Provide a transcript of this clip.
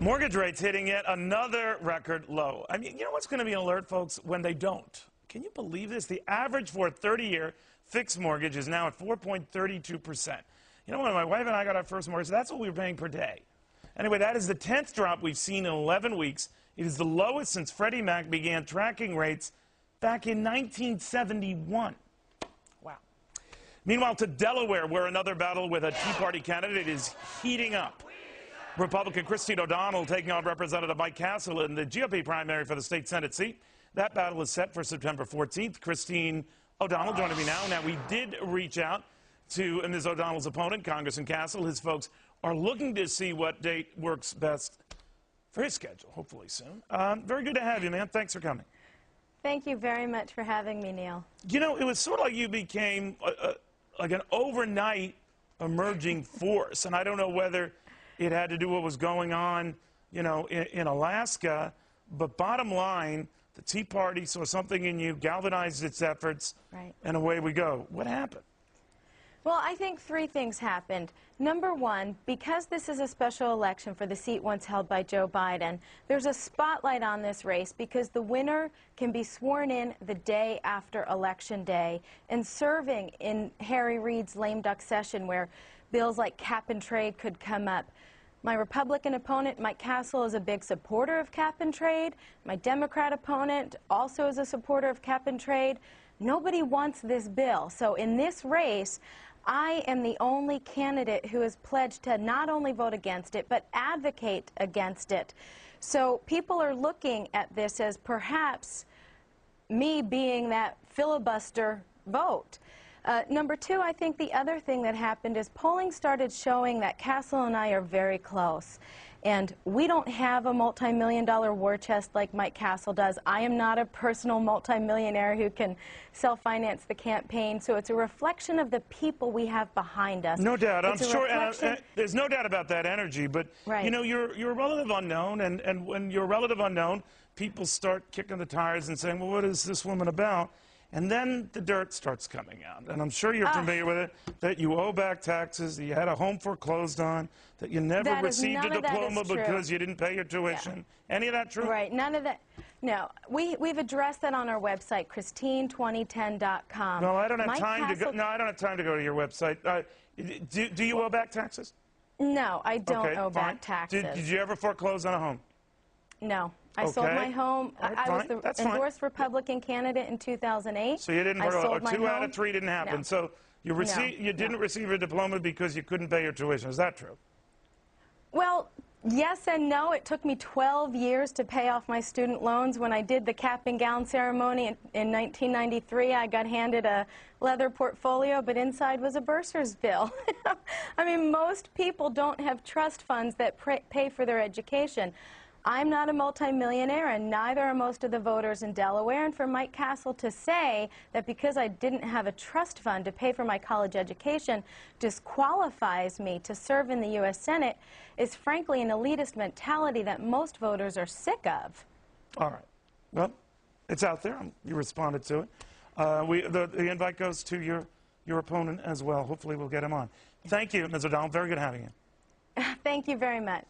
Mortgage rates hitting yet another record low. I mean, you know what's going to be an alert, folks, when they don't? Can you believe this? The average for a 30-year fixed mortgage is now at 4.32%. You know, when my wife and I got our first mortgage, that's what we were paying per day. Anyway, that is the 10th drop we've seen in 11 weeks. It is the lowest since Freddie Mac began tracking rates back in 1971. Wow. Meanwhile, to Delaware, where another battle with a Tea Party candidate is heating up. Republican Christine O'Donnell taking on Representative Mike Castle in the GOP primary for the state Senate seat. That battle is set for September 14th. Christine O'Donnell joining me now. Now, we did reach out to Ms. O'Donnell's opponent, Congressman Castle. His folks are looking to see what date works best for his schedule, hopefully soon. Very good to have you, man. Thanks for coming. Thank you very much for having me, Neil. You know, it was sort of like you became like an overnight emerging force, and I don't know whether it had to do with what was going on, you know, in Alaska, but bottom line, the Tea Party saw something in you, galvanized its efforts, right, and away we go. What happened? Well, I think three things happened. Number one, because this is a special election for the seat once held by Joe Biden, there's a spotlight on this race because the winner can be sworn in the day after Election Day and serving in Harry Reid's lame duck session where bills like cap and trade could come up. My Republican opponent, Mike Castle, is a big supporter of cap and trade. My Democrat opponent also is a supporter of cap and trade. Nobody wants this bill. So in this race, I am the only candidate who has pledged to not only vote against it, but advocate against it. So people are looking at this as perhaps me being that filibuster vote. Number two, I think the other thing that happened is polling started showing that Castle and I are very close. And we don't have a multi-million-dollar war chest like Mike Castle does. I am not a personal multi-millionaire who can self-finance the campaign. So it's a reflection of the people we have behind us. No doubt. I'm sure. There's no doubt about that energy. But, right, you know, you're a relative unknown. And when you're a relative unknown, people start kicking the tires and saying, well, what is this woman about? And then the dirt starts coming out. And I'm sure you're familiar with it, that you owe back taxes, that you had a home foreclosed on, that you never received a diploma because you didn't pay your tuition. Yeah. Any of that true? Right. None of that. No. We've addressed that on our website, Christine2010.com. No, I don't have time to go. No, I don't have time to go to your website. Do you owe back taxes? No, I don't owe back taxes. Did you ever foreclose on a home? No. I sold my home. Right, I was the endorsed Republican candidate in 2008. So you didn't vote. 2 out of 3 didn't happen. No. So you didn't receive a diploma because you couldn't pay your tuition. Is that true? Well, yes and no. It took me 12 years to pay off my student loans. When I did the cap and gown ceremony in 1993, I got handed a leather portfolio, but inside was a bursar's bill. I mean, most people don't have trust funds that pay for their education. I'm not a multimillionaire, and neither are most of the voters in Delaware. And for Mike Castle to say that because I didn't have a trust fund to pay for my college education disqualifies me to serve in the U.S. Senate is frankly an elitist mentality that most voters are sick of. All right. Well, it's out there. You responded to it. The invite goes to your opponent as well. Hopefully we'll get him on. Thank you, Ms. O'Donnell. Very good having you. Thank you very much.